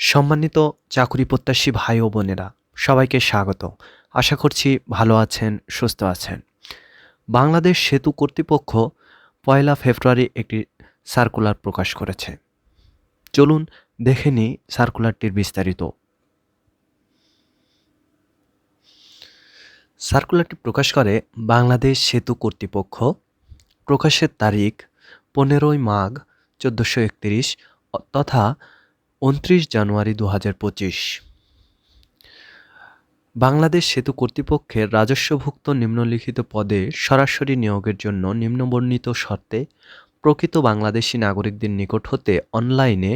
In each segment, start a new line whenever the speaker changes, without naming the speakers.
সম্মানিত চাকুরি প্রত্যাশী ভাই ও বোনেরা, সবাইকে স্বাগত। আশা করছি ভালো আছেন, সুস্থ আছেন। বাংলাদেশ সেতু কর্তৃপক্ষ ১লা ফেব্রুয়ারি একটি সার্কুলার প্রকাশ করেছে। চলুন দেখে নিই সার্কুলারটির বিস্তারিত। সার্কুলারটি প্রকাশ করে বাংলাদেশ সেতু কর্তৃপক্ষ। প্রকাশের তারিখ ১৫ই মাঘ ১৪৩১ তথা ২৯ জানুয়ারি ২০২৫। বাংলাদেশ সেতু কর্তৃপক্ষের রাজস্বভুক্ত নিম্নলিখিত পদে সরাসরি নিয়োগের জন্য নিম্নবর্ণিত শর্তে প্রকৃত বাংলাদেশী নাগরিকদের নিকট হতে অনলাইনে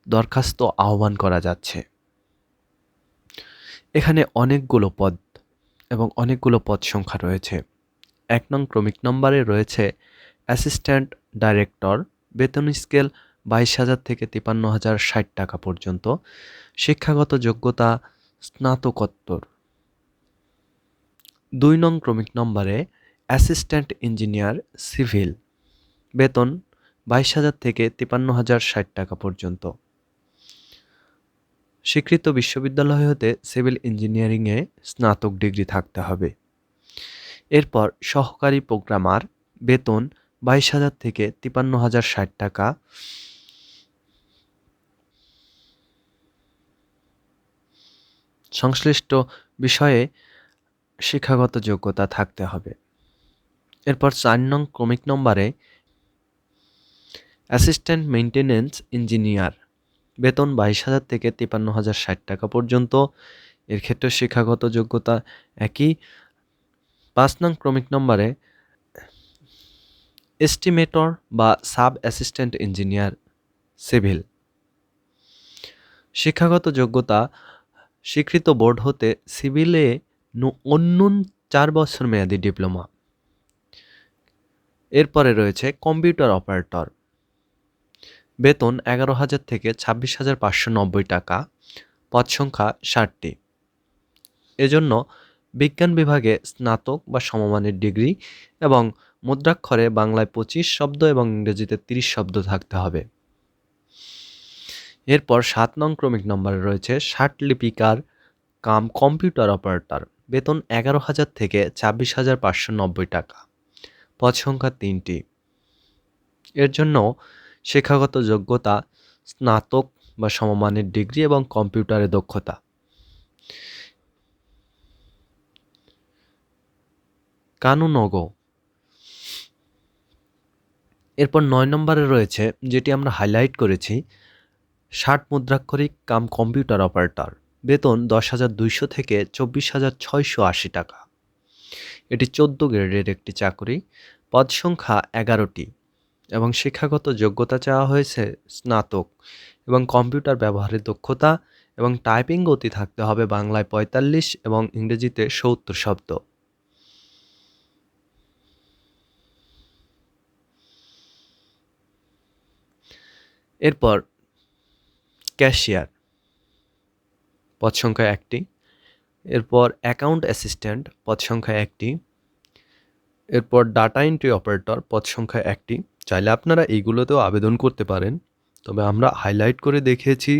দরখাস্ত আহ্বান করা যাচ্ছে। এখানে অনেকগুলো পদ এবং অনেকগুলো পদ সংখ্যা রয়েছে। ১ নং ক্রমিক নম্বরে রয়েছে অ্যাসিস্ট্যান্ট ডাইরেক্টর, বেতন স্কেল ২২,০০০ থেকে ৫৩,০৬০ টাকা পর্যন্ত, শিক্ষাগত যোগ্যতা স্নাতকোত্তর। ২ নং ক্রমিক নম্বরে অ্যাসিস্ট্যান্ট ইঞ্জিনিয়ার সিভিল, বেতন ২২,০০০ থেকে ৫৩,০৬০ টাকা পর্যন্ত। স্বীকৃত বিশ্ববিদ্যালয় হতে সিভিল ইঞ্জিনিয়ারিংয়ে স্নাতক ডিগ্রি থাকতে হবে। এরপর সহকারী প্রোগ্রামার, বেতন ২২,০০০ থেকে ৫৩,০৬০ টাকা। সংশ্লিষ্ট বিষয়ে শিক্ষাগত যোগ্যতা থাকতে হবে। এরপর ৪ নং ক্রমিক নম্বরে অ্যাসিস্ট্যান্ট মেইনটেন্যান্স ইঞ্জিনিয়ার, বেতন ২২,০০০ থেকে ৫৩,০৬০ টাকা পর্যন্ত। এর ক্ষেত্রে শিক্ষাগত যোগ্যতা একই। ৫ নং ক্রমিক নম্বরে এস্টিমেটর বা সাব অ্যাসিস্ট্যান্ট ইঞ্জিনিয়ার সিভিল, শিক্ষাগত যোগ্যতা স্বীকৃত বোর্ড হতে সিভিলে অন্যূন ৪ বছর মেয়াদী ডিপ্লোমা। এরপরে রয়েছে কম্পিউটার অপারেটর, বেতন ১১,০০০ থেকে ২৬,৫৯০ টাকা, পদ সংখ্যা ৬০টি। এজন্য বিজ্ঞান বিভাগে স্নাতক বা সমমানের ডিগ্রি এবং মুদ্রাক্ষরে বাংলায় ২৫ শব্দ এবং ইংরেজিতে ৩০ শব্দ থাকতে হবে। এরপর ৭ নং ক্রমিক নম্বরে রয়েছে ষাট লিপিকার কাম কম্পিউটার অপারেটর, বেতন ১১,০০০ থেকে ২৬,৫৯০ টাকা, পদ সংখ্যা ৩টি। এর জন্য শিক্ষাগত যোগ্যতা স্নাতক বা সমমানের ডিগ্রি এবং কম্পিউটারে দক্ষতা। কানুনগো। এরপর ৯ নম্বরে রয়েছে, যেটি আমরা হাইলাইট করেছি, ৬০ মুদ্রাক্ষরিক কাম কম্পিউটার অপারেটর, বেতন ১০,২০০ থেকে ২৪,৬৮০ টাকা। এটি ১৪ গ্রেডের একটি চাকরি, পদ সংখ্যা ১১টি এবং শিক্ষাগত যোগ্যতা চাওয়া হয়েছে স্নাতক এবং কম্পিউটার ব্যবহারের দক্ষতা এবং টাইপিং গতি থাকতে হবে বাংলায় ৪৫ এবং ইংরেজিতে ৭০ শব্দ। এরপর ক্যাশিয়ার, পদ সংখ্যা ১টি। এরপর অ্যাকাউন্ট অ্যাসিস্ট্যান্ট, পদ সংখ্যা 1টি। এরপর ডাটা এন্ট্রি অপারেটর, পদ সংখ্যা 1টি। চাইলে আপনারা এইগুলোতেও আবেদন করতে পারেন, তবে আমরা হাইলাইট করে দেখিয়েছি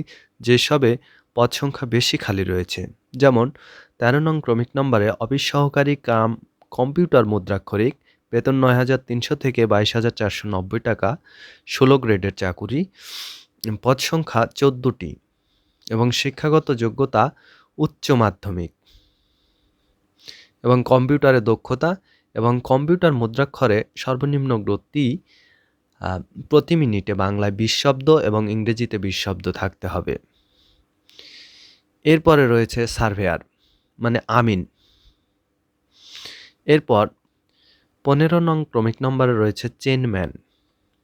যেসবে পদ সংখ্যা বেশি খালি রয়েছে। যেমন ১৩ নং ক্রমিক নম্বরে অফিস সহকারী কাম কম্পিউটার মুদ্রাক্ষরিক, বেতন ৯,৩০০ থেকে ২২,৪৯০ টাকা, ১৬ গ্রেডের চাকুরি, পদ সংখ্যা ১৪টি এবং শিক্ষাগত যোগ্যতা উচ্চ মাধ্যমিক এবং কম্পিউটারে দক্ষতা এবং কম্পিউটার মুদ্রাক্ষরে সর্বনিম্ন গতি প্রতি মিনিটে বাংলায় ২০ শব্দ এবং ইংরেজিতে ২০ শব্দ থাকতে হবে। এরপরে রয়েছে সার্ভেয়ার মানে আমিন। এরপর ১৫ নং ক্রমিক নম্বরে রয়েছে চেনম্যান,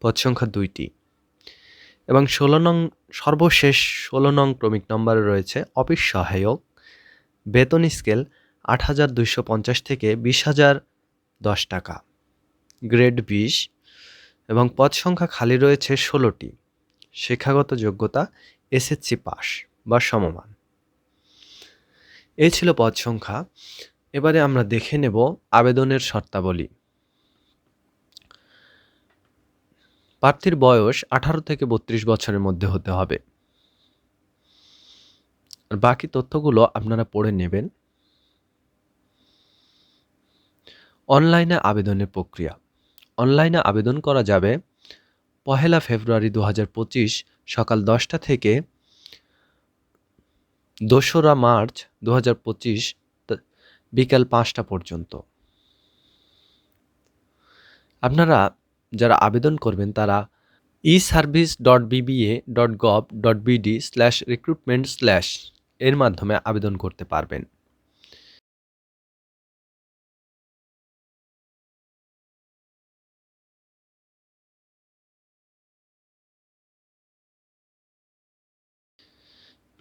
পদ সংখ্যা ২টি এবং সর্বশেষ ১৬ নং ক্রমিক নম্বরে রয়েছে অফিস সহায়ক, বেতন স্কেল ৮,২৫০ থেকে ২০,০১০ টাকা, গ্রেড ২০ এবং পদ সংখ্যা খালি রয়েছে ১৬টি। শিক্ষাগত যোগ্যতা এসএসসি পাস বা সমমান। এই ছিল পদ সংখ্যা। এবারে আমরা দেখে নেব আবেদনের শর্তাবলী। প্রার্থীর বয়স ১৮ থেকে ৩২ বছরের মধ্যে হতে হবে। আর বাকি তথ্যগুলো আপনারা পড়ে নেবেন। অনলাইনে আবেদনের প্রক্রিয়া। অনলাইনে আবেদন করা যাবে 1 ফেব্রুয়ারি 2025 সকাল 10টা থেকে 2রা মার্চ 2025 বিকাল 5টা পর্যন্ত। আপনারা যারা আবেদন করবেন তারা eservice.bba.gov.bd/recruitment/ এর মাধ্যমে আবেদন করতে পারবেন।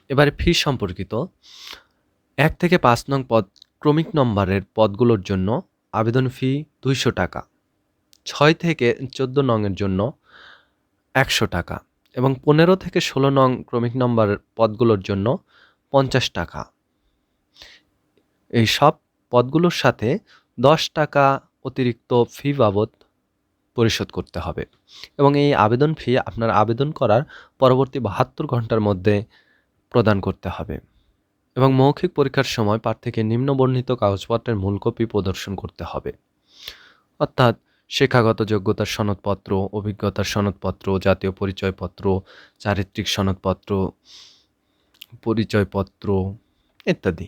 এবারে ফি সম্পর্কিত 1 থেকে 5 নং পদ ক্রমিক নম্বরের পদগুলোর জন্য আবেদন ফি 200 টাকা, 6 থেকে 14 নংয়ের জন্য 100 টাকা এবং 15 থেকে 16 নং ক্রমিক নম্বরের পদগুলোর জন্য 50 টাকা। এই সব পদগুলোর সাথে 10 টাকা অতিরিক্ত ফি বাবদ পরিশোধ করতে হবে এবং এই আবেদন ফি আপনার আবেদন করার পরবর্তী 72 ঘন্টার মধ্যে প্রদান করতে হবে এবং মৌখিক পরীক্ষার সময় প্রার্থীকে নিম্নবর্ণিত কাগজপত্রের মূল কপি প্রদর্শন করতে হবে, অর্থাৎ শিক্ষাগত যোগ্যতার সনদপত্র, অভিজ্ঞতার সনদপত্র, জাতীয় পরিচয়পত্র, চারিত্রিক সনদপত্র, পরিচয়পত্র ইত্যাদি।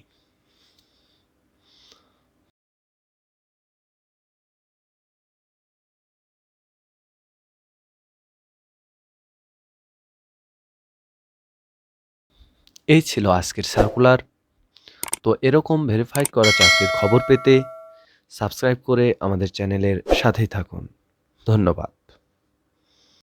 এই ছিল আজকের সার্কুলার। তো এরকম ভেরিফাইড করা চাকরির খবর পেতে সাবস্ক্রাইব করে আমাদের চ্যানেলের সাথেই থাকুন। ধন্যবাদ।